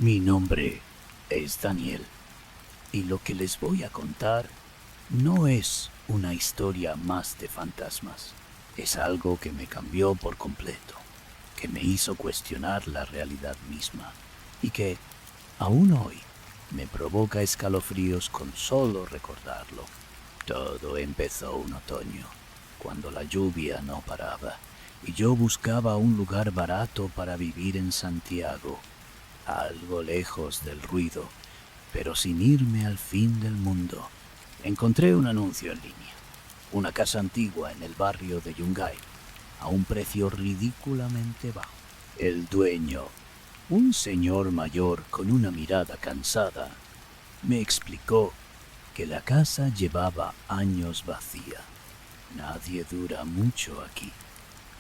Mi nombre es Daniel y lo que les voy a contar no es una historia más de fantasmas. Es algo que me cambió por completo, que me hizo cuestionar la realidad misma y que, aún hoy, me provoca escalofríos con solo recordarlo. Todo empezó un otoño, cuando la lluvia no paraba y yo buscaba un lugar barato para vivir en Santiago, algo lejos del ruido, pero sin irme al fin del mundo. Encontré un anuncio en línea, una casa antigua en el barrio de Yungay, a un precio ridículamente bajo. El dueño, un señor mayor con una mirada cansada, me explicó que la casa llevaba años vacía. Nadie dura mucho aquí,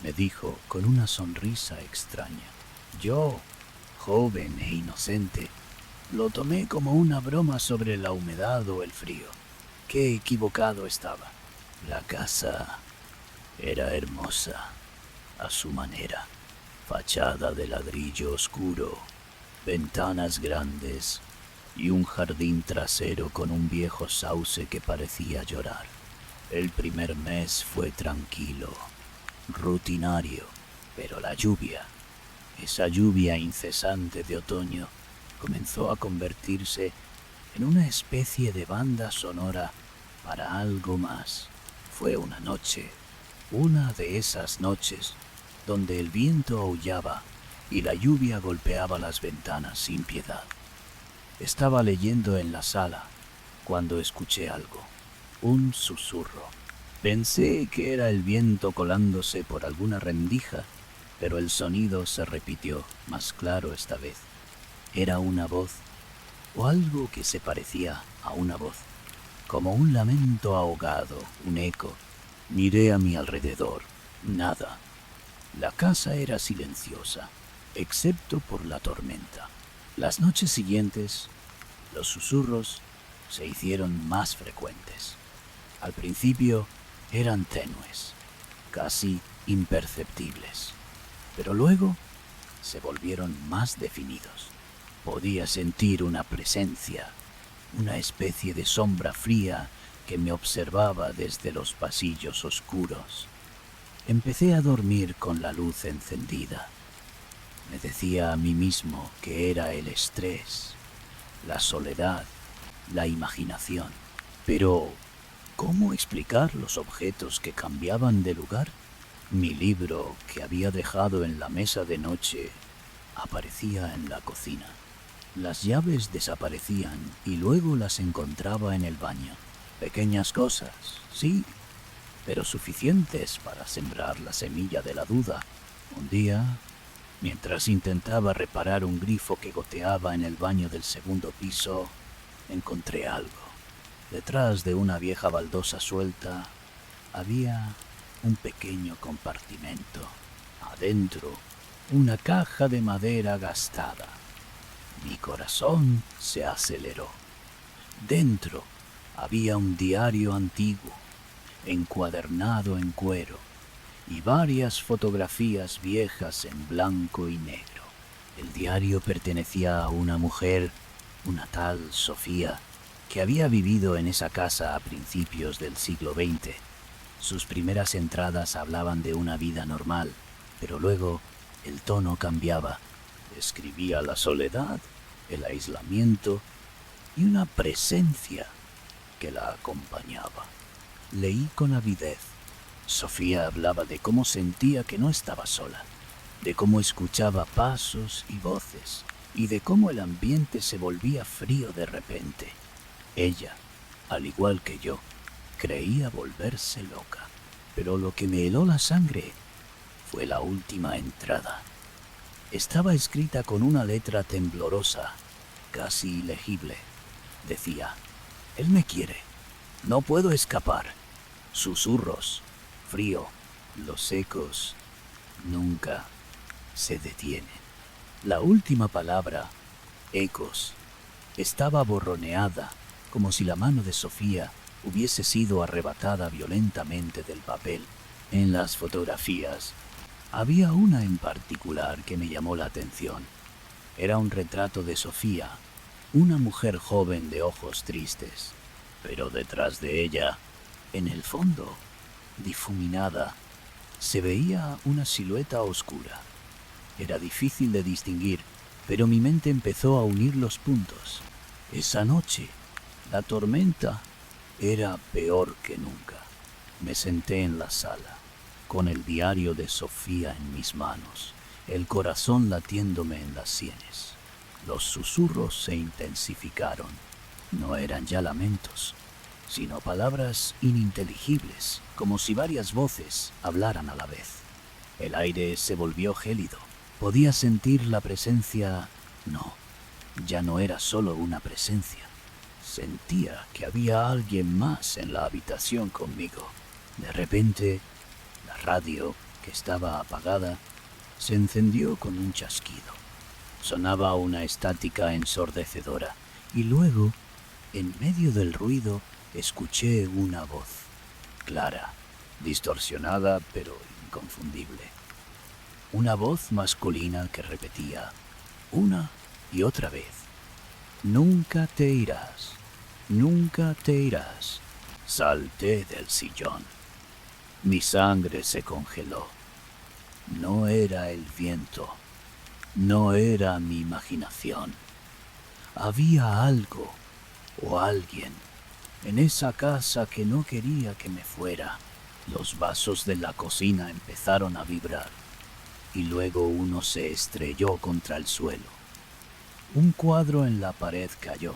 me dijo con una sonrisa extraña. Yo, joven e inocente, lo tomé como una broma sobre la humedad o el frío. Qué equivocado estaba. La casa era hermosa, a su manera. Fachada de ladrillo oscuro, ventanas grandes y un jardín trasero con un viejo sauce que parecía llorar. El primer mes fue tranquilo, rutinario, pero la lluvia, esa lluvia incesante de otoño, comenzó a convertirse en una especie de banda sonora para algo más. Fue una de esas noches, donde el viento aullaba y la lluvia golpeaba las ventanas sin piedad. Estaba leyendo en la sala cuando escuché algo, un susurro. Pensé que era el viento colándose por alguna rendija, pero el sonido se repitió, más claro esta vez. Era una voz, o algo que se parecía a una voz, como un lamento ahogado, un eco. Miré a mi alrededor. Nada. La casa era silenciosa, excepto por la tormenta. Las noches siguientes, los susurros se hicieron más frecuentes. Al principio eran tenues, casi imperceptibles, pero luego se volvieron más definidos. Podía sentir una presencia, una especie de sombra fría que me observaba desde los pasillos oscuros. Empecé a dormir con la luz encendida. Me decía a mí mismo que era el estrés, la soledad, la imaginación. Pero, ¿cómo explicar los objetos que cambiaban de lugar? Mi libro, que había dejado en la mesa de noche, aparecía en la cocina. Las llaves desaparecían y luego las encontraba en el baño. Pequeñas cosas, sí, pero suficientes para sembrar la semilla de la duda. Un día, mientras intentaba reparar un grifo que goteaba en el baño del segundo piso, encontré algo. Detrás de una vieja baldosa suelta había un pequeño compartimento. Adentro, una caja de madera gastada. Mi corazón se aceleró. Dentro había un diario antiguo, encuadernado en cuero, y varias fotografías viejas en blanco y negro. El diario pertenecía a una mujer, una tal Sofía, que había vivido en esa casa a principios del siglo XX. Sus primeras entradas hablaban de una vida normal, pero luego el tono cambiaba. Describía la soledad, el aislamiento y una presencia que la acompañaba. Leí con avidez. Sofía hablaba de cómo sentía que no estaba sola, de cómo escuchaba pasos y voces, y de cómo el ambiente se volvía frío de repente. Ella, al igual que yo, creía volverse loca, pero lo que me heló la sangre fue la última entrada. Estaba escrita con una letra temblorosa, casi ilegible. Decía: él me quiere, no puedo escapar. Susurros, frío, los ecos nunca se detienen. La última palabra, ecos, estaba borroneada, como si la mano de Sofía hubiese sido arrebatada violentamente del papel. En las fotografías había una en particular que me llamó la atención. Era un retrato de Sofía, una mujer joven de ojos tristes, pero detrás de ella, en el fondo, difuminada, se veía una silueta oscura. Era difícil de distinguir, pero mi mente empezó a unir los puntos. Esa noche, la tormenta era peor que nunca. Me senté en la sala, con el diario de Sofía en mis manos, el corazón latiéndome en las sienes. Los susurros se intensificaron. No eran ya lamentos, sino palabras ininteligibles, como si varias voces hablaran a la vez. El aire se volvió gélido. Podía sentir la presencia. No, ya no era solo una presencia. Sentía que había alguien más en la habitación conmigo. De repente, la radio, que estaba apagada, se encendió con un chasquido. Sonaba una estática ensordecedora y luego, en medio del ruido, escuché una voz, clara, distorsionada pero inconfundible. Una voz masculina que repetía, una y otra vez, «Nunca te irás, nunca te irás». Salté del sillón. Mi sangre se congeló. No era el viento, no era mi imaginación. Había algo o alguien en esa casa que no quería que me fuera. Los vasos de la cocina empezaron a vibrar y luego uno se estrelló contra el suelo. Un cuadro en la pared cayó.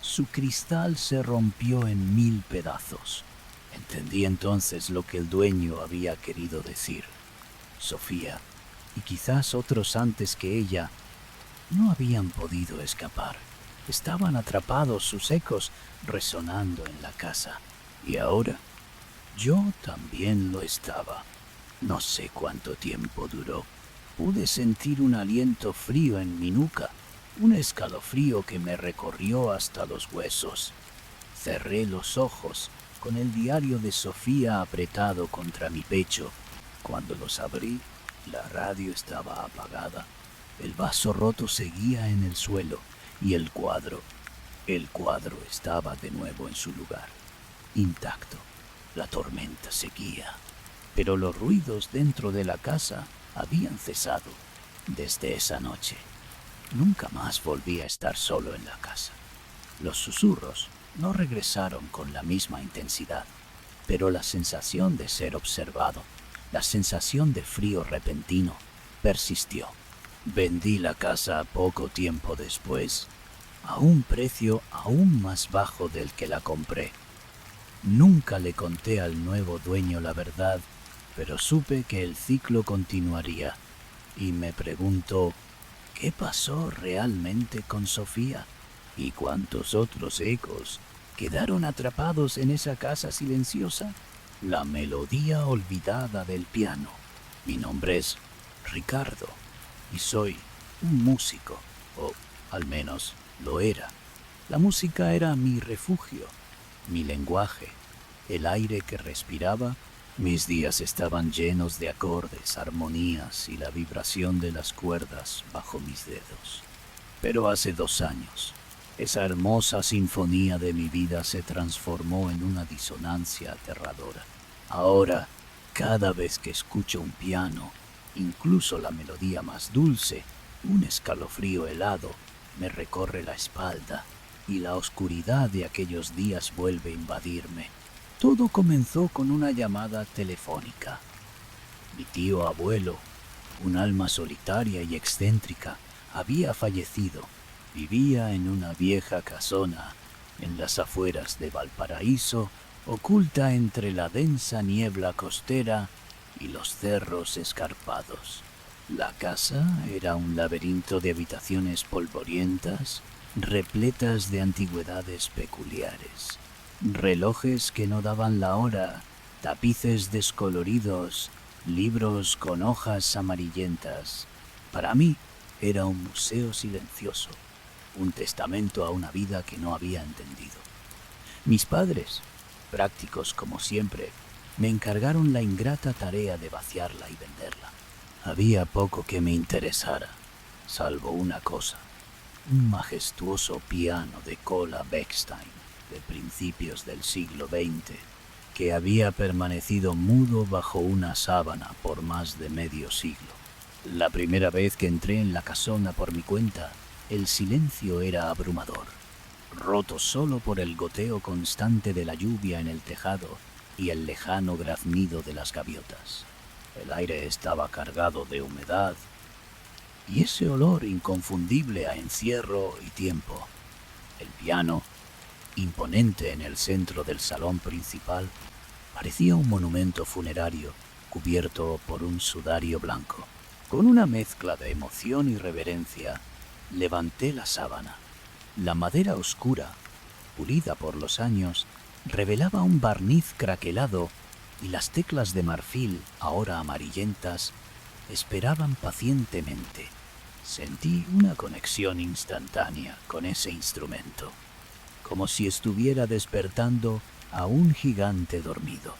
Su cristal se rompió en 1000 pedazos. Entendí entonces lo que el dueño había querido decir. Sofía, y quizás otros antes que ella, no habían podido escapar. Estaban atrapados, sus ecos resonando en la casa. Y ahora, yo también lo estaba. No sé cuánto tiempo duró. Pude sentir un aliento frío en mi nuca, un escalofrío que me recorrió hasta los huesos. Cerré los ojos, con el diario de Sofía apretado contra mi pecho. Cuando los abrí, la radio estaba apagada. El vaso roto seguía en el suelo y el cuadro estaba de nuevo en su lugar, intacto. La tormenta seguía, pero los ruidos dentro de la casa habían cesado. Desde esa noche, nunca más volví a estar solo en la casa. Los susurros no regresaron con la misma intensidad, pero la sensación de ser observado, la sensación de frío repentino, persistió. Vendí la casa poco tiempo después, a un precio aún más bajo del que la compré. Nunca le conté al nuevo dueño la verdad, pero supe que el ciclo continuaría, y me pregunto, ¿qué pasó realmente con Sofía? ¿Y cuántos otros ecos quedaron atrapados en esa casa silenciosa? La melodía olvidada del piano. Mi nombre es Ricardo y soy un músico, o al menos lo era. La música era mi refugio, mi lenguaje, el aire que respiraba. Mis días estaban llenos de acordes, armonías y la vibración de las cuerdas bajo mis dedos. Pero hace 2 años, esa hermosa sinfonía de mi vida se transformó en una disonancia aterradora. Ahora, cada vez que escucho un piano, incluso la melodía más dulce, un escalofrío helado me recorre la espalda y la oscuridad de aquellos días vuelve a invadirme. Todo comenzó con una llamada telefónica. Mi tío abuelo, un alma solitaria y excéntrica, había fallecido. Vivía en una vieja casona en las afueras de Valparaíso, oculta entre la densa niebla costera y los cerros escarpados. La casa era un laberinto de habitaciones polvorientas, repletas de antigüedades peculiares. Relojes que no daban la hora, tapices descoloridos, libros con hojas amarillentas. Para mí era un museo silencioso, un testamento a una vida que no había entendido. Mis padres, prácticos como siempre, me encargaron la ingrata tarea de vaciarla y venderla. Había poco que me interesara. salvo una cosa: un majestuoso piano de cola Bechstein de principios del siglo XX que había permanecido mudo bajo una sábana por más de medio siglo. La primera vez que entré en la casona por mi cuenta, el silencio era abrumador, roto solo por el goteo constante de la lluvia en el tejado y el lejano graznido de las gaviotas. El aire estaba cargado de humedad y ese olor inconfundible a encierro y tiempo. El piano, imponente en el centro del salón principal, parecía un monumento funerario cubierto por un sudario blanco. Con una mezcla de emoción y reverencia, levanté la sábana. La madera oscura, pulida por los años, revelaba un barniz craquelado y las teclas de marfil, ahora amarillentas, esperaban pacientemente. Sentí una conexión instantánea con ese instrumento, como si estuviera despertando a un gigante dormido.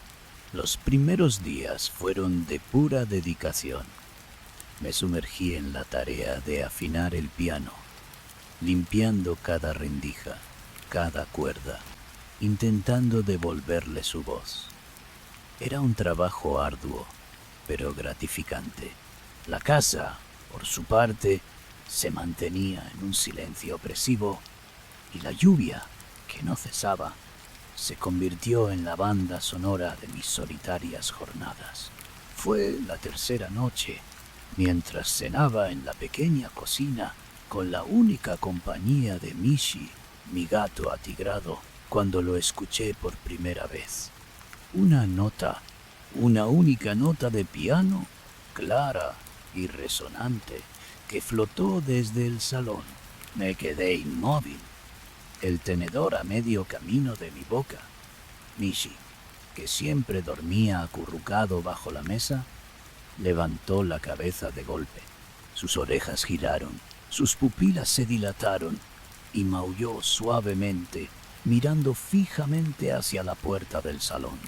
Los primeros días fueron de pura dedicación. Me sumergí en la tarea de afinar el piano, limpiando cada rendija, cada cuerda, intentando devolverle su voz. Era un trabajo arduo, pero gratificante. La casa, por su parte, se mantenía en un silencio opresivo y la lluvia, que no cesaba, se convirtió en la banda sonora de mis solitarias jornadas. Fue la tercera noche, mientras cenaba en la pequeña cocina con la única compañía de Mishi, mi gato atigrado, cuando lo escuché por primera vez. Una única nota de piano, clara y resonante, que flotó desde el salón. Me quedé inmóvil, el tenedor a medio camino de mi boca. Mishi, que siempre dormía acurrucado bajo la mesa, levantó la cabeza de golpe. Sus orejas giraron, sus pupilas se dilataron y maulló suavemente, mirando fijamente hacia la puerta del salón.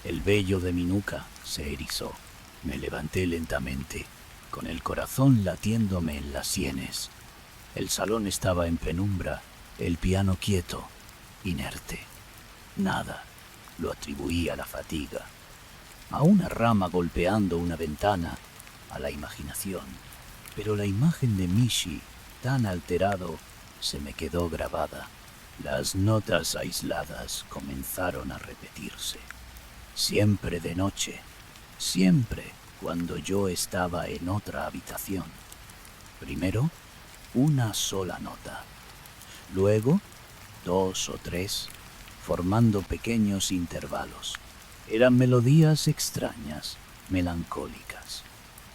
El vello de mi nuca se erizó. Me levanté lentamente, con el corazón latiéndome en las sienes. El salón estaba en penumbra, el piano quieto, inerte. Nada lo atribuí a la fatiga, a una rama golpeando una ventana, a la imaginación. Pero la imagen de Mishi, tan alterado, se me quedó grabada. Las notas aisladas comenzaron a repetirse. Siempre de noche, siempre cuando yo estaba en otra habitación. Primero, una sola nota. Luego, 2 o 3, formando pequeños intervalos. Eran melodías extrañas, melancólicas,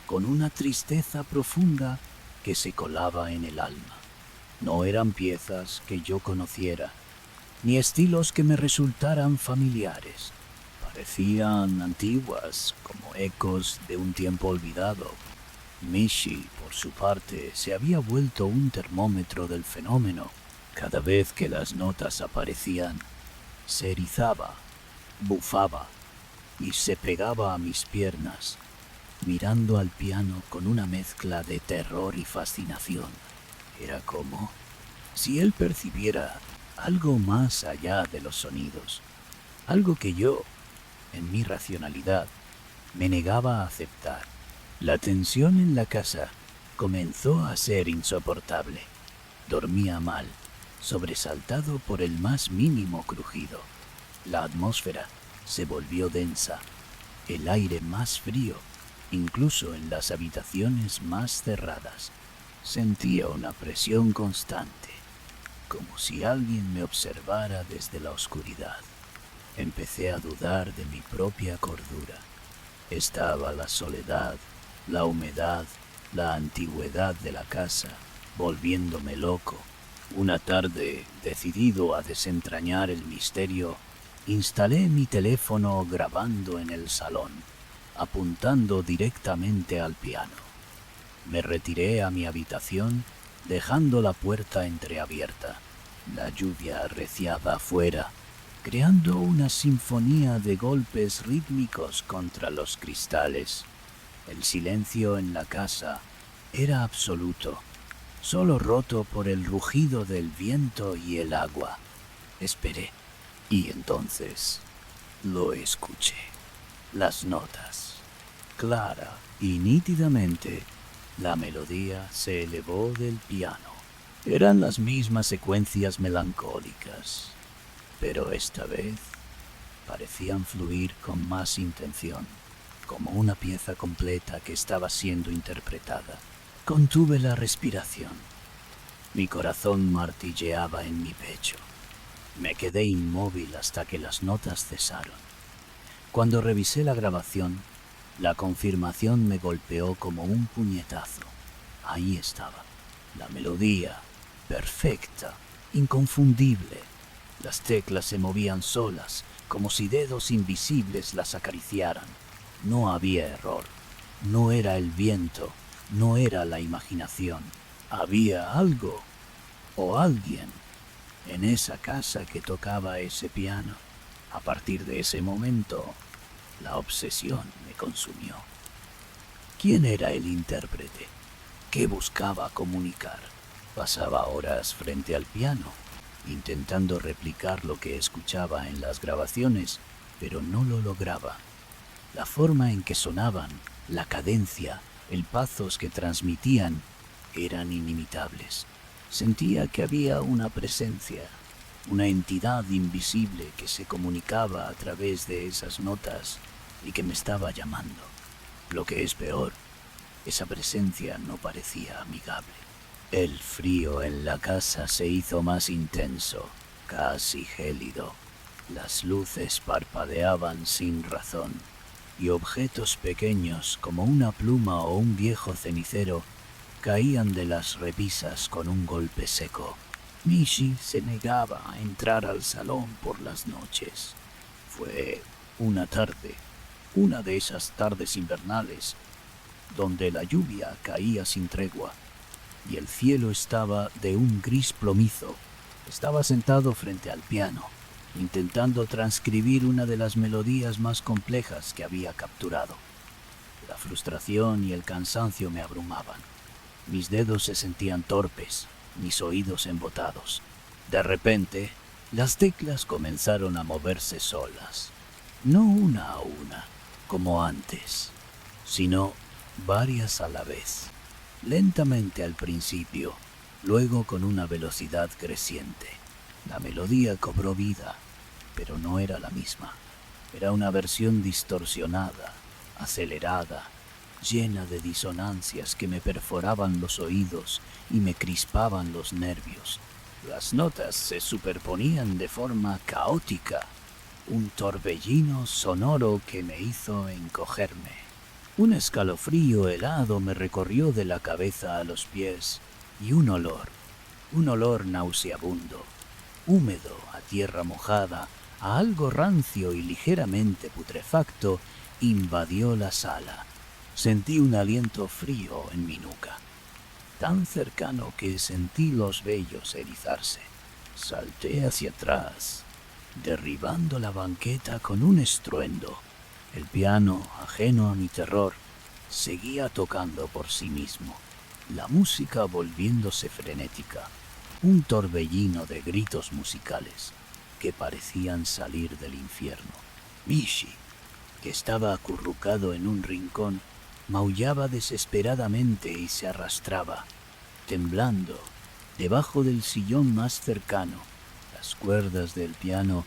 con una tristeza profunda que se colaba en el alma. No eran piezas que yo conociera, ni estilos que me resultaran familiares. Parecían antiguas, como ecos de un tiempo olvidado. Mishi, por su parte, se había vuelto un termómetro del fenómeno. Cada vez que las notas aparecían, se erizaba, bufaba y se pegaba a mis piernas, mirando al piano con una mezcla de terror y fascinación. Era como si él percibiera algo más allá de los sonidos, algo que yo, en mi racionalidad, me negaba a aceptar. La tensión en la casa comenzó a ser insoportable. Dormía mal, sobresaltado por el más mínimo crujido. La atmósfera se volvió densa, el aire más frío, incluso en las habitaciones más cerradas. Sentía una presión constante, como si alguien me observara desde la oscuridad. Empecé a dudar de mi propia cordura. Estaba la soledad, la humedad, la antigüedad de la casa, volviéndome loco. Una tarde, decidido a desentrañar el misterio, instalé mi teléfono grabando en el salón, apuntando directamente al piano. Me retiré a mi habitación, dejando la puerta entreabierta. La lluvia arreciaba afuera, creando una sinfonía de golpes rítmicos contra los cristales. El silencio en la casa Era absoluto, solo roto por el rugido del viento y el agua. Esperé, y entonces lo escuché. Las notas. Clara y nítidamente, la melodía se elevó del piano. Eran las mismas secuencias melancólicas, pero esta vez parecían fluir con más intención, como una pieza completa que estaba siendo interpretada. Contuve la respiración. Mi corazón martilleaba en mi pecho. Me quedé inmóvil hasta que las notas cesaron. Cuando revisé la grabación, la confirmación me golpeó como un puñetazo. Ahí estaba, la melodía, perfecta, inconfundible. Las teclas se movían solas, como si dedos invisibles las acariciaran. No había error. No era el viento, no era la imaginación. Había algo o alguien en esa casa que tocaba ese piano. A partir de ese momento, la obsesión me consumió. ¿Quién era el intérprete? ¿Qué buscaba comunicar? Pasaba horas frente al piano, intentando replicar lo que escuchaba en las grabaciones, pero no lo lograba. La forma en que sonaban, la cadencia, el pathos que transmitían, eran inimitables. Sentía que había una presencia, una entidad invisible que se comunicaba a través de esas notas y que me estaba llamando. Lo que es peor, esa presencia no parecía amigable. El frío en la casa se hizo más intenso, casi gélido. Las luces parpadeaban sin razón y objetos pequeños como una pluma o un viejo cenicero caían de las repisas con un golpe seco. Mishi se negaba a entrar al salón por las noches. Fue una tarde, una de esas tardes invernales, donde la lluvia caía sin tregua y el cielo estaba de un gris plomizo. Estaba sentado frente al piano, intentando transcribir una de las melodías más complejas que había capturado. La frustración y el cansancio me abrumaban. Mis dedos se sentían torpes, mis oídos embotados. De repente, las teclas comenzaron a moverse solas. No una a una, como antes, sino varias a la vez. Lentamente al principio, luego con una velocidad creciente. La melodía cobró vida, pero no era la misma. Era una versión distorsionada, acelerada, llena de disonancias que me perforaban los oídos y me crispaban los nervios. Las notas se superponían de forma caótica, un torbellino sonoro que me hizo encogerme. Un escalofrío helado me recorrió de la cabeza a los pies y un olor nauseabundo, húmedo a tierra mojada, a algo rancio y ligeramente putrefacto, invadió la sala. Sentí un aliento frío en mi nuca, tan cercano que sentí los vellos erizarse. Salté hacia atrás, derribando la banqueta con un estruendo. El piano, ajeno a mi terror, seguía tocando por sí mismo, la música volviéndose frenética, un torbellino de gritos musicales que parecían salir del infierno. Mishi, que estaba acurrucado en un rincón, maullaba desesperadamente y se arrastraba, temblando, debajo del sillón más cercano. Las cuerdas del piano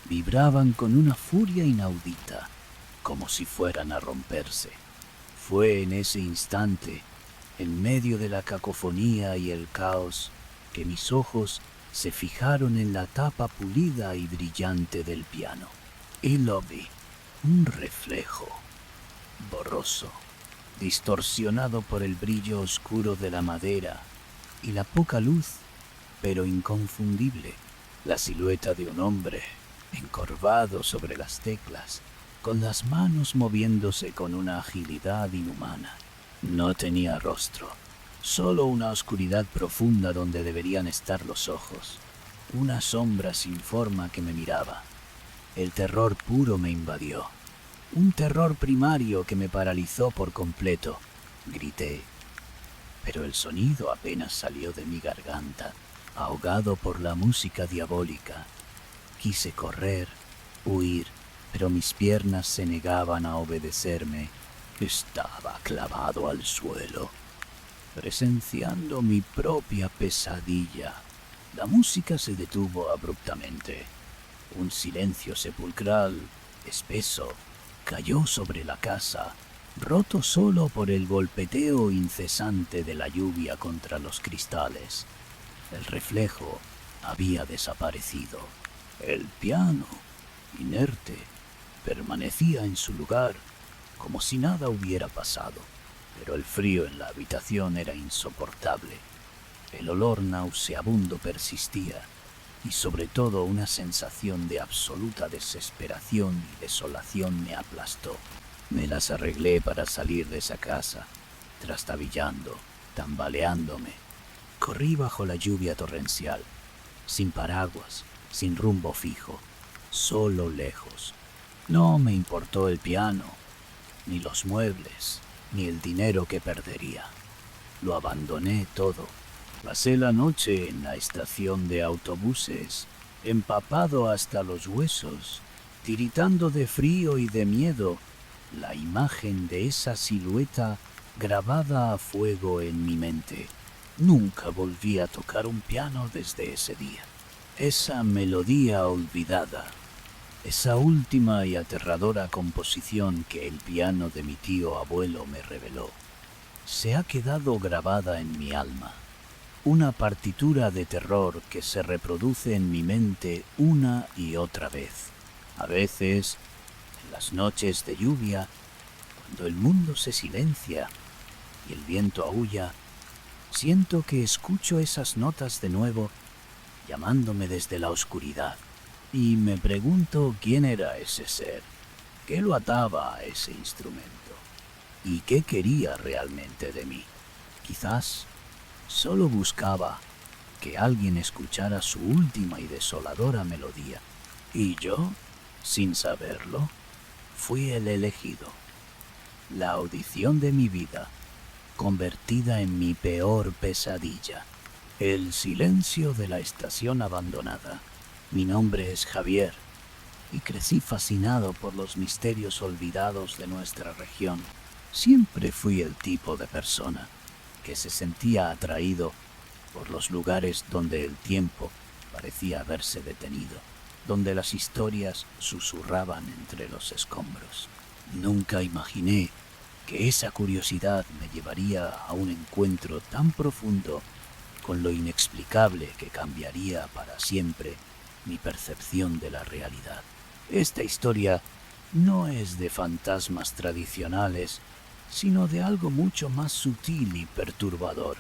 vibraban con una furia inaudita, como si fueran a romperse. Fue en ese instante, en medio de la cacofonía y el caos, que mis ojos se fijaron en la tapa pulida y brillante del piano. Y lo vi, un reflejo, borroso, distorsionado por el brillo oscuro de la madera y la poca luz, pero inconfundible, la silueta de un hombre, encorvado sobre las teclas, con las manos moviéndose con una agilidad inhumana. No tenía rostro, solo una oscuridad profunda donde deberían estar los ojos, una sombra sin forma que me miraba. El terror puro me invadió, un terror primario que me paralizó por completo. Grité, pero el sonido apenas salió de mi garganta, ahogado por la música diabólica. Quise correr, huir, pero mis piernas se negaban a obedecerme. Estaba clavado al suelo, presenciando mi propia pesadilla. La música se detuvo abruptamente. Un silencio sepulcral, espeso, cayó sobre la casa, roto solo por el golpeteo incesante de la lluvia contra los cristales. El reflejo había desaparecido. El piano, inerte, permanecía en su lugar, como si nada hubiera pasado, pero el frío en la habitación era insoportable. El olor nauseabundo persistía, y sobre todo una sensación de absoluta desesperación y desolación me aplastó. Me las arreglé para salir de esa casa, trastabillando, tambaleándome. Corrí bajo la lluvia torrencial, sin paraguas, sin rumbo fijo, solo lejos. No me importó el piano, ni los muebles, ni el dinero que perdería. Lo abandoné todo. Pasé la noche en la estación de autobuses, empapado hasta los huesos, tiritando de frío y de miedo. La imagen de esa silueta grabada a fuego en mi mente. Nunca volví a tocar un piano desde ese día. Esa melodía olvidada, esa última y aterradora composición que el piano de mi tío abuelo me reveló, se ha quedado grabada en mi alma. Una partitura de terror que se reproduce en mi mente una y otra vez. A veces, en las noches de lluvia, cuando el mundo se silencia y el viento aúlla, siento que escucho esas notas de nuevo, llamándome desde la oscuridad. Y me pregunto quién era ese ser, qué lo ataba a ese instrumento y qué quería realmente de mí. Quizás solo buscaba que alguien escuchara su última y desoladora melodía. Y yo, sin saberlo, fui el elegido. La audición de mi vida, convertida en mi peor pesadilla. El silencio de la estación abandonada. Mi nombre es Javier y crecí fascinado por los misterios olvidados de nuestra región. Siempre fui el tipo de persona que se sentía atraído por los lugares donde el tiempo parecía haberse detenido, donde las historias susurraban entre los escombros. Nunca imaginé que esa curiosidad me llevaría a un encuentro tan profundo con lo inexplicable que cambiaría para siempre mi percepción de la realidad. Esta historia no es de fantasmas tradicionales, sino de algo mucho más sutil y perturbador.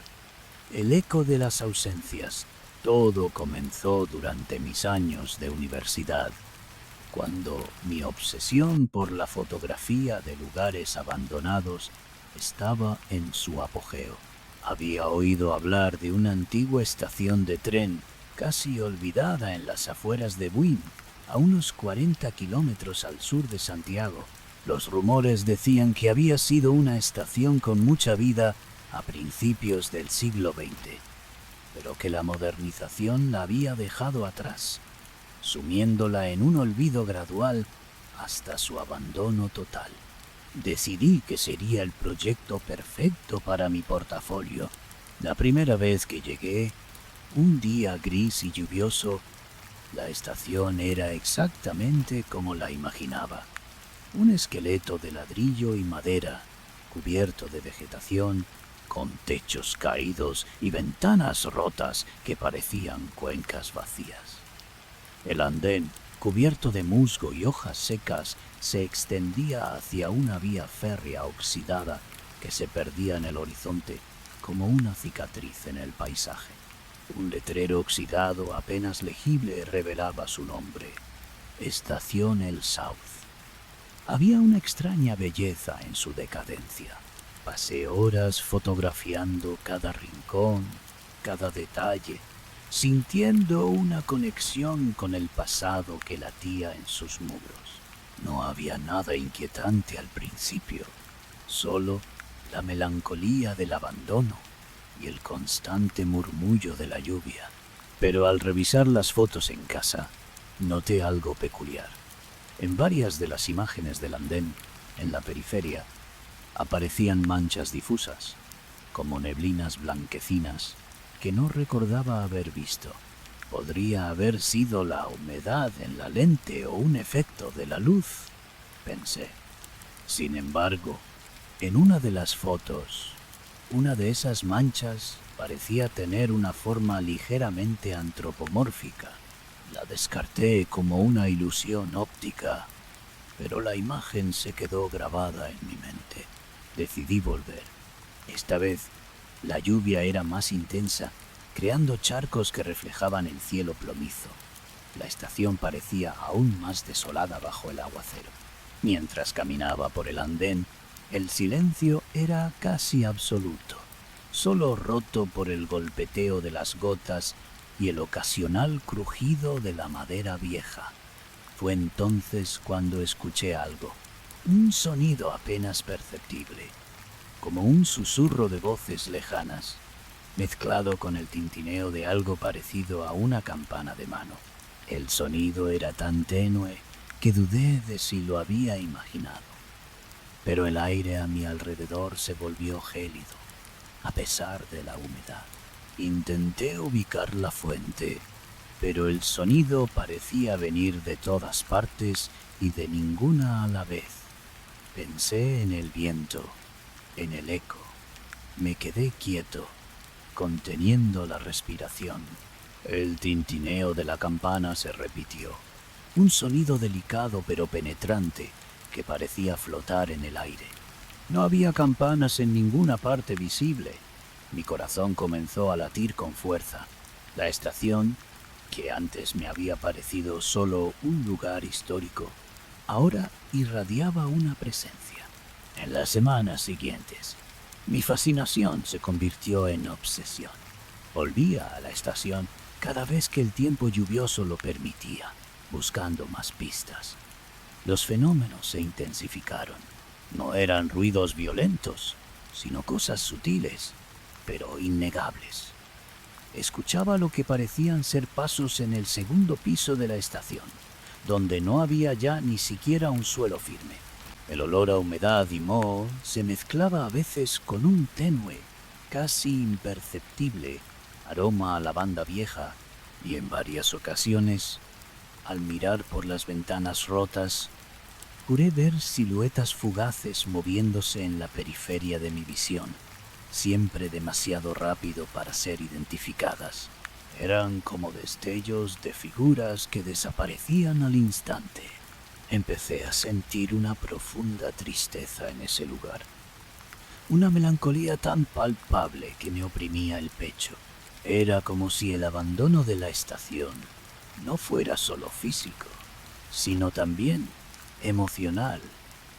El eco de las ausencias. Todo comenzó durante mis años de universidad, cuando mi obsesión por la fotografía de lugares abandonados estaba en su apogeo. Había oído hablar de una antigua estación de tren casi olvidada en las afueras de Buin, a unos 40 kilómetros al sur de Santiago. Los rumores decían que había sido una estación con mucha vida a principios del siglo XX, pero que la modernización la había dejado atrás, sumiéndola en un olvido gradual hasta su abandono total. Decidí que sería el proyecto perfecto para mi portafolio. La primera vez que llegué, un día gris y lluvioso, la estación era exactamente como la imaginaba. Un esqueleto de ladrillo y madera, cubierto de vegetación, con techos caídos y ventanas rotas que parecían cuencas vacías. El andén, cubierto de musgo y hojas secas, se extendía hacia una vía férrea oxidada que se perdía en el horizonte como una cicatriz en el paisaje. Un letrero oxidado apenas legible revelaba su nombre: Estación El South. Había una extraña belleza en su decadencia. Pasé horas fotografiando cada rincón, cada detalle, sintiendo una conexión con el pasado que latía en sus muros. No había nada inquietante al principio, solo la melancolía del abandono. y el constante murmullo de la lluvia. Pero al revisar las fotos en casa, noté algo peculiar. En varias de las imágenes del andén, en la periferia, aparecían manchas difusas, como neblinas blanquecinas que no recordaba haber visto. Podría haber sido la humedad en la lente o un efecto de la luz, pensé. Sin embargo, en una de las fotos, una de esas manchas parecía tener una forma ligeramente antropomórfica. La descarté como una ilusión óptica, pero la imagen se quedó grabada en mi mente. Decidí volver. Esta vez, la lluvia era más intensa, creando charcos que reflejaban el cielo plomizo. La estación parecía aún más desolada bajo el aguacero. Mientras caminaba por el andén, el silencio era casi absoluto, solo roto por el golpeteo de las gotas y el ocasional crujido de la madera vieja. Fue entonces cuando escuché algo, un sonido apenas perceptible, como un susurro de voces lejanas, mezclado con el tintineo de algo parecido a una campana de mano. El sonido era tan tenue que dudé de si lo había imaginado, pero el aire a mi alrededor se volvió gélido, a pesar de la humedad. Intenté ubicar la fuente, pero el sonido parecía venir de todas partes y de ninguna a la vez. Pensé en el viento, en el eco. Me quedé quieto, conteniendo la respiración. El tintineo de la campana se repitió, un sonido delicado pero penetrante que parecía flotar en el aire. No había campanas en ninguna parte visible. Mi corazón comenzó a latir con fuerza. La estación, que antes me había parecido solo un lugar histórico, ahora irradiaba una presencia. En las semanas siguientes, mi fascinación se convirtió en obsesión. Volvía a la estación cada vez que el tiempo lluvioso lo permitía, buscando más pistas. Los fenómenos se intensificaron. No eran ruidos violentos, sino cosas sutiles, pero innegables. Escuchaba lo que parecían ser pasos en el segundo piso de la estación, donde no había ya ni siquiera un suelo firme. El olor a humedad y moho se mezclaba a veces con un tenue, casi imperceptible, aroma a lavanda vieja, y en varias ocasiones, al mirar por las ventanas rotas, juré ver siluetas fugaces moviéndose en la periferia de mi visión, siempre demasiado rápido para ser identificadas. Eran como destellos de figuras que desaparecían al instante. Empecé a sentir una profunda tristeza en ese lugar, una melancolía tan palpable que me oprimía el pecho. Era como si el abandono de la estación no fuera solo físico, sino también emocional,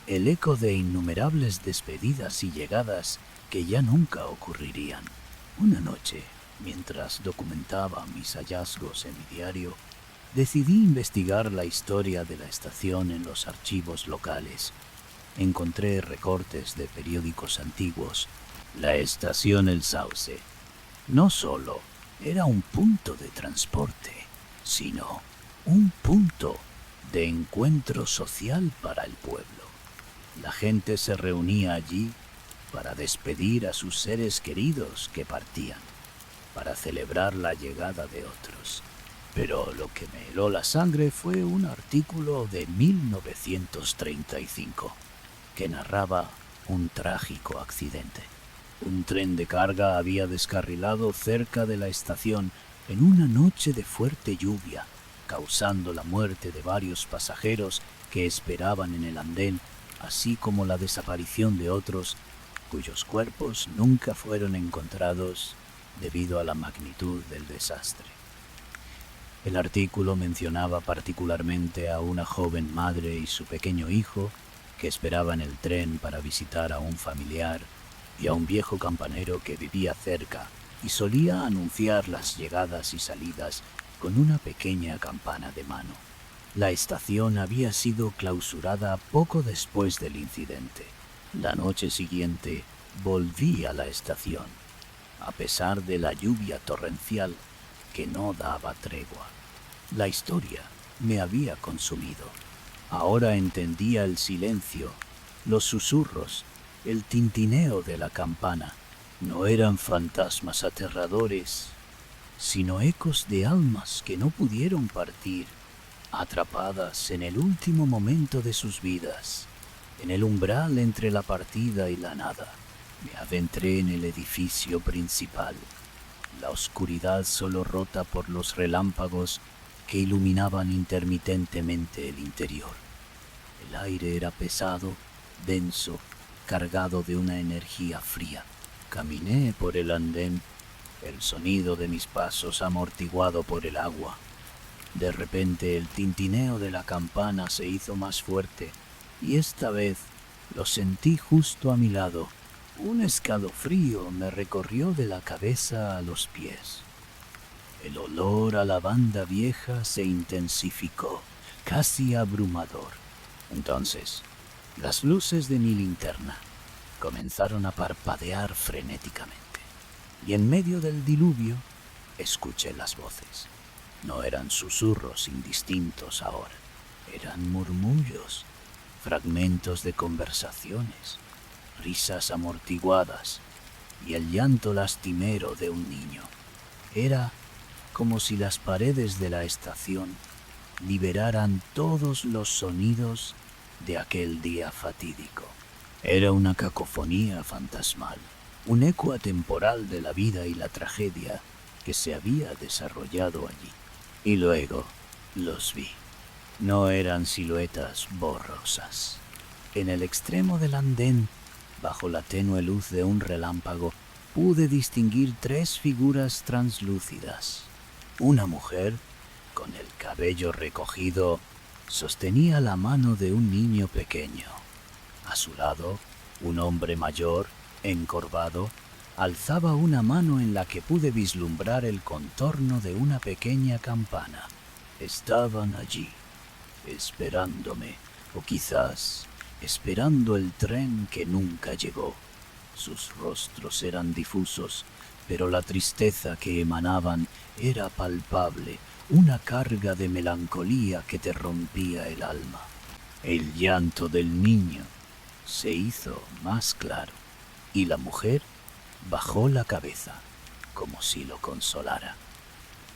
el eco de innumerables despedidas y llegadas que ya nunca ocurrirían. Una noche, mientras documentaba mis hallazgos en mi diario, decidí investigar la historia de la estación en los archivos locales. Encontré recortes de periódicos antiguos. La estación El Sauce no solo era un punto de transporte, sino un punto de encuentro social para el pueblo. La gente se reunía allí para despedir a sus seres queridos que partían, para celebrar la llegada de otros. Pero lo que me heló la sangre fue un artículo de 1935 que narraba un trágico accidente. Un tren de carga había descarrilado cerca de la estación en una noche de fuerte lluvia, causando la muerte de varios pasajeros que esperaban en el andén, así como la desaparición de otros cuyos cuerpos nunca fueron encontrados debido a la magnitud del desastre. El artículo mencionaba particularmente a una joven madre y su pequeño hijo que esperaban el tren para visitar a un familiar, y a un viejo campanero que vivía cerca y solía anunciar las llegadas y salidas con una pequeña campana de mano. La estación había sido clausurada poco después del incidente. La noche siguiente volví a la estación, a pesar de la lluvia torrencial que no daba tregua. La historia me había consumido. Ahora entendía el silencio, los susurros, el tintineo de la campana. No eran fantasmas aterradores, sino ecos de almas que no pudieron partir, atrapadas en el último momento de sus vidas, en el umbral entre la partida y la nada. Me adentré en el edificio principal, la oscuridad solo rota por los relámpagos que iluminaban intermitentemente el interior. El aire era pesado, denso, cargado de una energía fría. Caminé por el andén, el sonido de mis pasos amortiguado por el agua. De repente el tintineo de la campana se hizo más fuerte y esta vez lo sentí justo a mi lado. Un escalofrío me recorrió de la cabeza a los pies. El olor a lavanda vieja se intensificó, casi abrumador. Entonces, las luces de mi linterna comenzaron a parpadear frenéticamente, y en medio del diluvio escuché las voces. No eran susurros indistintos ahora, eran murmullos, fragmentos de conversaciones, risas amortiguadas y el llanto lastimero de un niño. Era como si las paredes de la estación liberaran todos los sonidos de aquel día fatídico. Era una cacofonía fantasmal, un eco atemporal de la vida y la tragedia que se había desarrollado allí. Y luego los vi. No eran siluetas borrosas. En el extremo del andén, bajo la tenue luz de un relámpago, pude distinguir 3 figuras translúcidas. Una mujer, con el cabello recogido, sostenía la mano de un niño pequeño. A su lado, un hombre mayor, encorvado, alzaba una mano en la que pude vislumbrar el contorno de una pequeña campana. Estaban allí, esperándome, o quizás esperando el tren que nunca llegó. Sus rostros eran difusos, pero la tristeza que emanaban era palpable, una carga de melancolía que te rompía el alma. El llanto del niño se hizo más claro, y la mujer bajó la cabeza, como si lo consolara.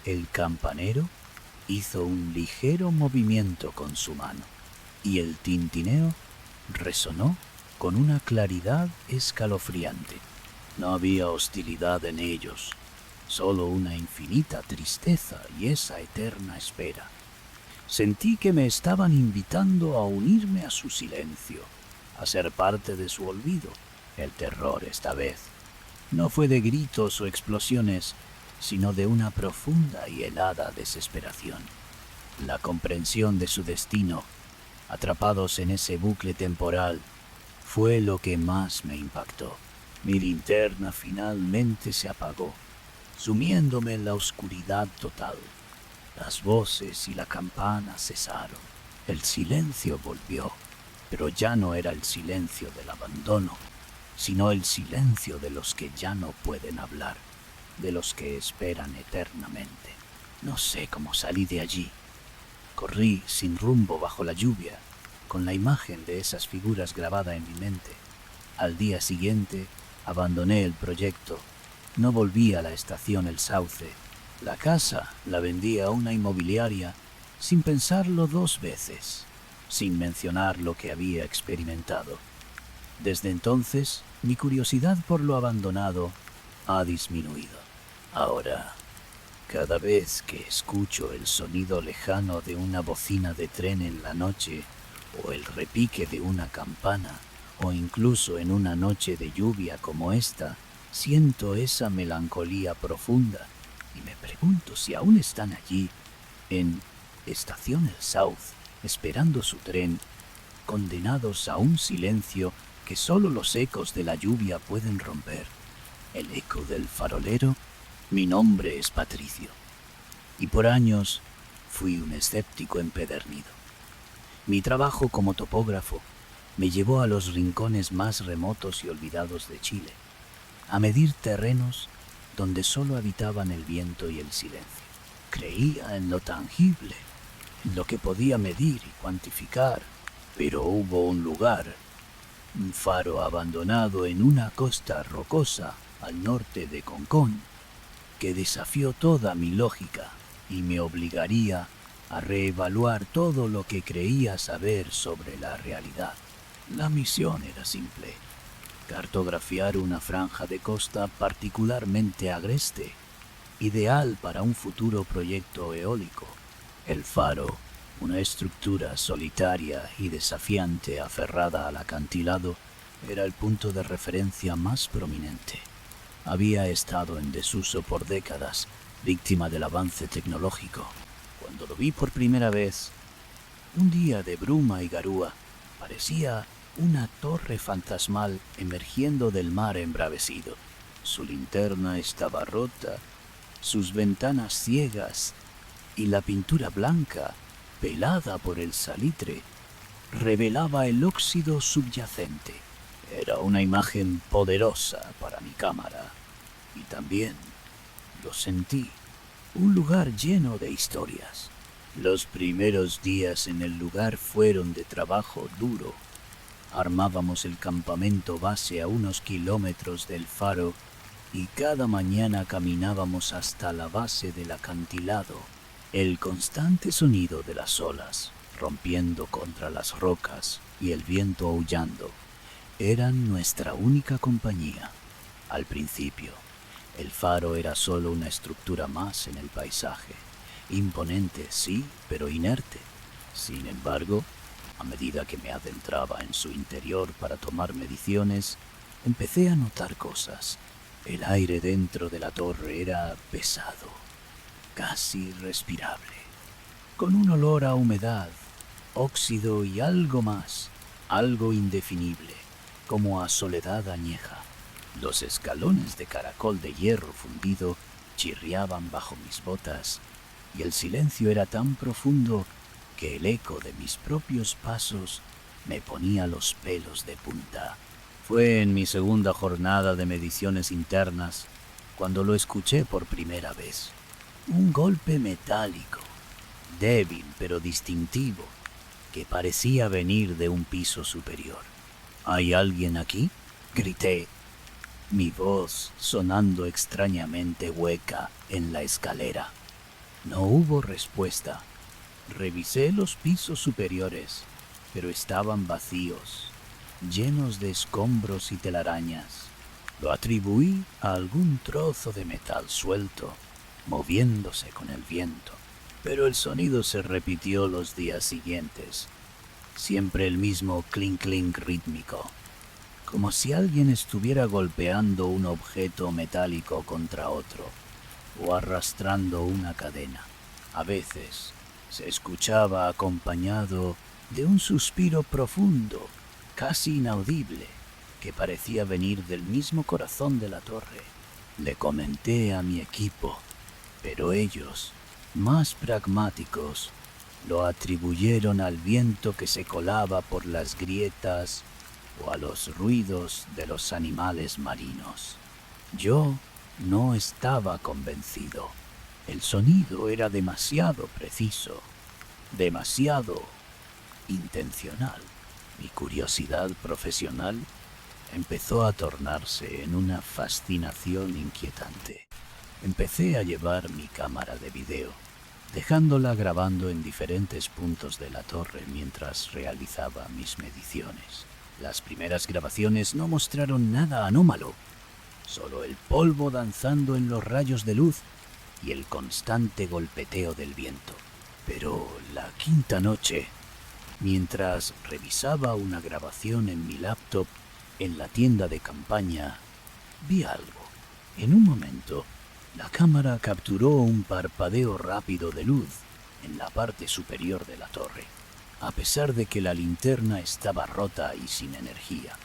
El campanero hizo un ligero movimiento con su mano, y el tintineo resonó con una claridad escalofriante. No había hostilidad en ellos, solo una infinita tristeza y esa eterna espera. Sentí que me estaban invitando a unirme a su silencio, a ser parte de su olvido. El terror esta vez no fue de gritos o explosiones, sino de una profunda y helada desesperación. La comprensión de su destino, atrapados en ese bucle temporal, fue lo que más me impactó. Mi linterna finalmente se apagó, sumiéndome en la oscuridad total. Las voces y la campana cesaron. El silencio volvió, pero ya no era el silencio del abandono, sino el silencio de los que ya no pueden hablar, de los que esperan eternamente. No sé cómo salí de allí. Corrí sin rumbo bajo la lluvia, con la imagen de esas figuras grabada en mi mente. Al día siguiente, abandoné el proyecto. No volví a la estación El Sauce. La casa la vendí a una inmobiliaria sin pensarlo 2 veces, sin mencionar lo que había experimentado. Desde entonces, mi curiosidad por lo abandonado ha disminuido. Ahora, cada vez que escucho el sonido lejano de una bocina de tren en la noche, o el repique de una campana, o incluso en una noche de lluvia como esta, siento esa melancolía profunda y me pregunto si aún están allí, en Estación El South, esperando su tren, condenados a un silencio que solo los ecos de la lluvia pueden romper. El eco del farolero. Mi nombre es Patricio, y por años fui un escéptico empedernido. Mi trabajo como topógrafo me llevó a los rincones más remotos y olvidados de Chile, a medir terrenos donde solo habitaban el viento y el silencio. Creía en lo tangible, en lo que podía medir y cuantificar, pero hubo un lugar, un faro abandonado en una costa rocosa al norte de Concón, que desafió toda mi lógica y me obligaría a reevaluar todo lo que creía saber sobre la realidad. La misión era simple: cartografiar una franja de costa particularmente agreste, ideal para un futuro proyecto eólico. El faro, una estructura solitaria y desafiante aferrada al acantilado, era el punto de referencia más prominente. Había estado en desuso por décadas, víctima del avance tecnológico. Cuando lo vi por primera vez, un día de bruma y garúa, parecía una torre fantasmal emergiendo del mar embravecido. Su linterna estaba rota, sus ventanas ciegas y la pintura blanca, pelada por el salitre, revelaba el óxido subyacente. Era una imagen poderosa para mi cámara y también, lo sentí, un lugar lleno de historias. Los primeros días en el lugar fueron de trabajo duro. Armábamos el campamento base a unos kilómetros del faro y cada mañana caminábamos hasta la base del acantilado. El constante sonido de las olas rompiendo contra las rocas y el viento aullando eran nuestra única compañía. Al principio, el faro era solo una estructura más en el paisaje. Imponente, sí, pero inerte. Sin embargo, a medida que me adentraba en su interior para tomar mediciones, empecé a notar cosas. El aire dentro de la torre era pesado, casi respirable, con un olor a humedad, óxido y algo más, algo indefinible, como a soledad añeja. Los escalones de caracol de hierro fundido chirriaban bajo mis botas y el silencio era tan profundo que el eco de mis propios pasos me ponía los pelos de punta. Fue en mi segunda jornada de mediciones internas cuando lo escuché por primera vez. Un golpe metálico, débil pero distintivo, que parecía venir de un piso superior. ¿Hay alguien aquí?, grité, mi voz sonando extrañamente hueca en la escalera. No hubo respuesta. Revisé los pisos superiores, pero estaban vacíos, llenos de escombros y telarañas. Lo atribuí a algún trozo de metal suelto, moviéndose con el viento. Pero el sonido se repitió los días siguientes, siempre el mismo clink-clink rítmico, como si alguien estuviera golpeando un objeto metálico contra otro o arrastrando una cadena. A veces se escuchaba acompañado de un suspiro profundo, casi inaudible, que parecía venir del mismo corazón de la torre. Le comenté a mi equipo, pero ellos, más pragmáticos, lo atribuyeron al viento que se colaba por las grietas o a los ruidos de los animales marinos. Yo no estaba convencido. El sonido era demasiado preciso, demasiado intencional. Mi curiosidad profesional empezó a tornarse en una fascinación inquietante. Empecé a llevar mi cámara de video, dejándola grabando en diferentes puntos de la torre mientras realizaba mis mediciones. Las primeras grabaciones no mostraron nada anómalo, solo el polvo danzando en los rayos de luz y el constante golpeteo del viento. Pero la quinta noche, mientras revisaba una grabación en mi laptop en la tienda de campaña, vi algo. En un momento, la cámara capturó un parpadeo rápido de luz en la parte superior de la torre. A pesar de que la linterna estaba rota y sin energía,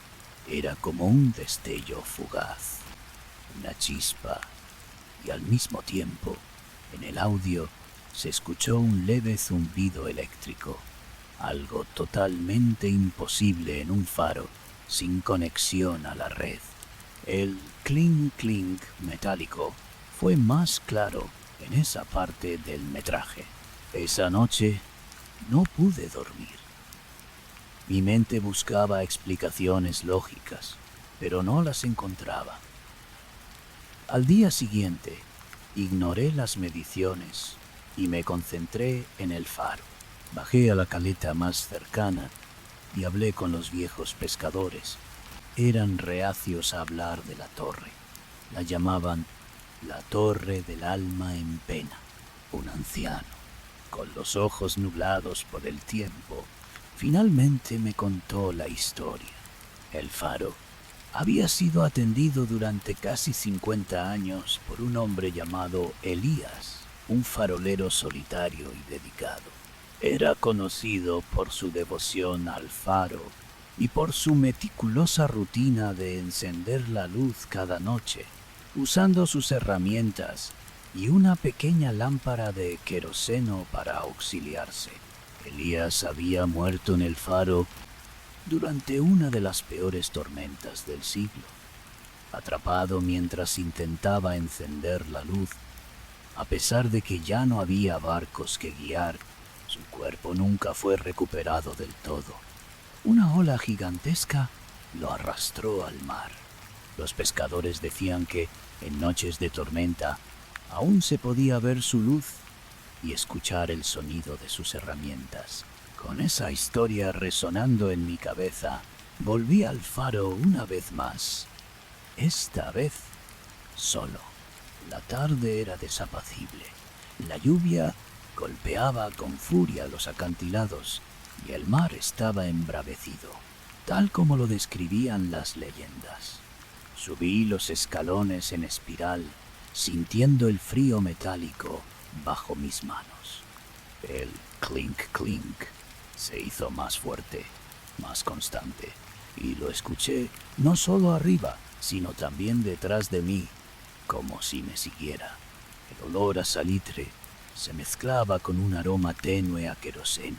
era como un destello fugaz, una chispa, y al mismo tiempo, en el audio, se escuchó un leve zumbido eléctrico, algo totalmente imposible en un faro sin conexión a la red. El clink-clink metálico fue más claro en esa parte del metraje. Esa noche no pude dormir. Mi mente buscaba explicaciones lógicas, pero no las encontraba. Al día siguiente, ignoré las mediciones y me concentré en el faro. Bajé a la caleta más cercana y hablé con los viejos pescadores. Eran reacios a hablar de la torre. La llamaban la Torre del Alma en Pena. Un anciano, con los ojos nublados por el tiempo, finalmente me contó la historia. El faro había sido atendido durante casi 50 años por un hombre llamado Elías, un farolero solitario y dedicado. Era conocido por su devoción al faro y por su meticulosa rutina de encender la luz cada noche, usando sus herramientas y una pequeña lámpara de queroseno para auxiliarse. Elías había muerto en el faro durante una de las peores tormentas del siglo, atrapado mientras intentaba encender la luz. A pesar de que ya no había barcos que guiar, su cuerpo nunca fue recuperado del todo. Una ola gigantesca lo arrastró al mar. Los pescadores decían que en noches de tormenta aún se podía ver su luz y escuchar el sonido de sus herramientas. Con esa historia resonando en mi cabeza, volví al faro una vez más. Esta vez solo. La tarde era desapacible. La lluvia golpeaba con furia los acantilados y el mar estaba embravecido, tal como lo describían las leyendas. Subí los escalones en espiral, sintiendo el frío metálico bajo mis manos. El clink clink se hizo más fuerte, más constante, y lo escuché no solo arriba, sino también detrás de mí, como si me siguiera. El olor a salitre se mezclaba con un aroma tenue a queroseno,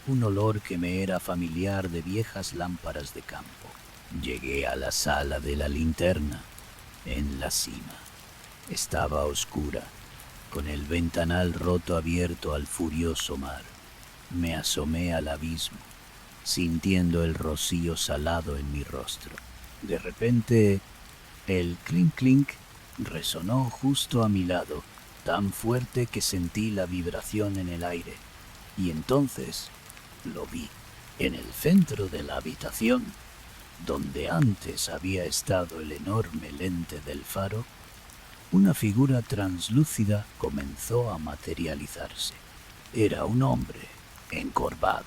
un olor que me era familiar de viejas lámparas de campo. Llegué a la sala de la linterna, en la cima. Estaba oscura, con el ventanal roto abierto al furioso mar. Me asomé al abismo, sintiendo el rocío salado en mi rostro. De repente, el clink clink resonó justo a mi lado, tan fuerte que sentí la vibración en el aire. Y entonces lo vi, en el centro de la habitación, donde antes había estado el enorme lente del faro. Una figura translúcida comenzó a materializarse. Era un hombre encorvado,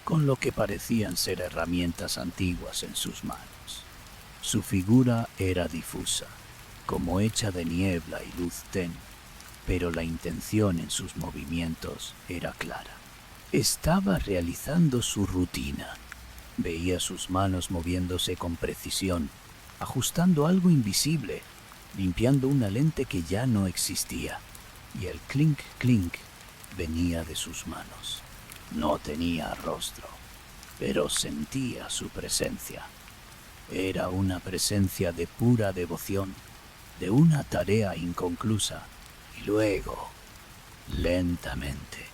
con lo que parecían ser herramientas antiguas en sus manos. Su figura era difusa, como hecha de niebla y luz tenue, pero la intención en sus movimientos era clara. Estaba realizando su rutina. Veía sus manos moviéndose con precisión, ajustando algo invisible, limpiando una lente que ya no existía, y el clink clink venía de sus manos. No tenía rostro, pero sentía su presencia. Era una presencia de pura devoción, de una tarea inconclusa, y luego, lentamente,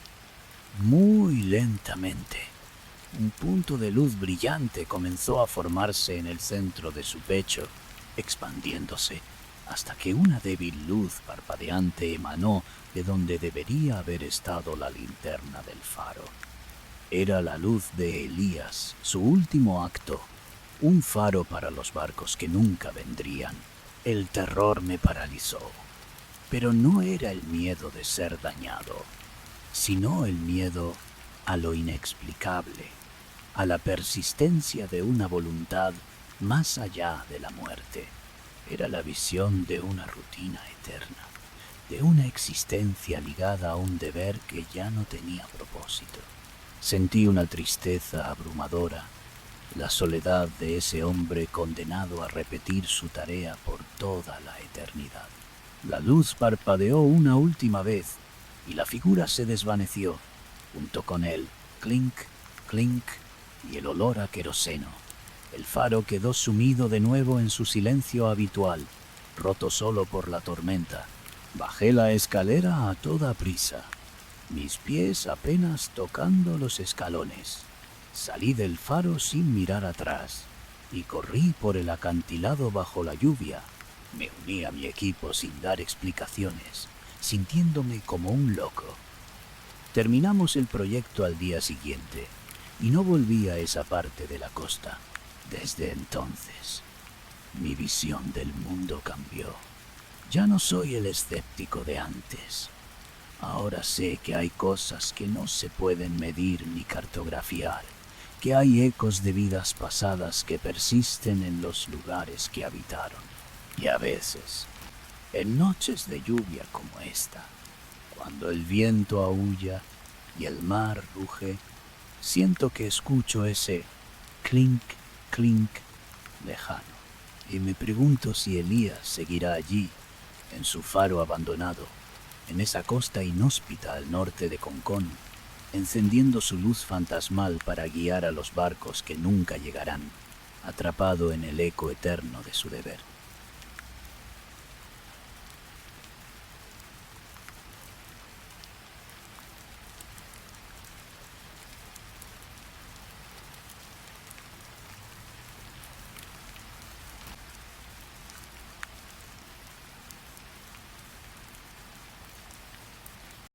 muy lentamente, un punto de luz brillante comenzó a formarse en el centro de su pecho, expandiéndose, hasta que una débil luz parpadeante emanó de donde debería haber estado la linterna del faro. Era la luz de Elías, su último acto, un faro para los barcos que nunca vendrían. El terror me paralizó, pero no era el miedo de ser dañado, sino el miedo a lo inexplicable, a la persistencia de una voluntad más allá de la muerte. Era la visión de una rutina eterna, de una existencia ligada a un deber que ya no tenía propósito. Sentí una tristeza abrumadora, la soledad de ese hombre condenado a repetir su tarea por toda la eternidad. La luz parpadeó una última vez y la figura se desvaneció, junto con él, clink, clink, y el olor a queroseno. El faro quedó sumido de nuevo en su silencio habitual, roto solo por la tormenta, Bajé la escalera a toda prisa, mis pies apenas tocando los escalones. Salí del faro sin mirar atrás y corrí por el acantilado bajo la lluvia. Me uní a mi equipo sin dar explicaciones, sintiéndome como un loco. Terminamos el proyecto al día siguiente y no volví a esa parte de la costa. Desde entonces, mi visión del mundo cambió. Ya no soy el escéptico de antes. Ahora sé que hay cosas que no se pueden medir ni cartografiar, que hay ecos de vidas pasadas que persisten en los lugares que habitaron. Y a veces, en noches de lluvia como esta, cuando el viento aúlla y el mar ruge, siento que escucho ese clink, clink lejano. Y me pregunto si Elías seguirá allí, en su faro abandonado, en esa costa inhóspita al norte de Concón, encendiendo su luz fantasmal para guiar a los barcos que nunca llegarán, atrapado en el eco eterno de su deber.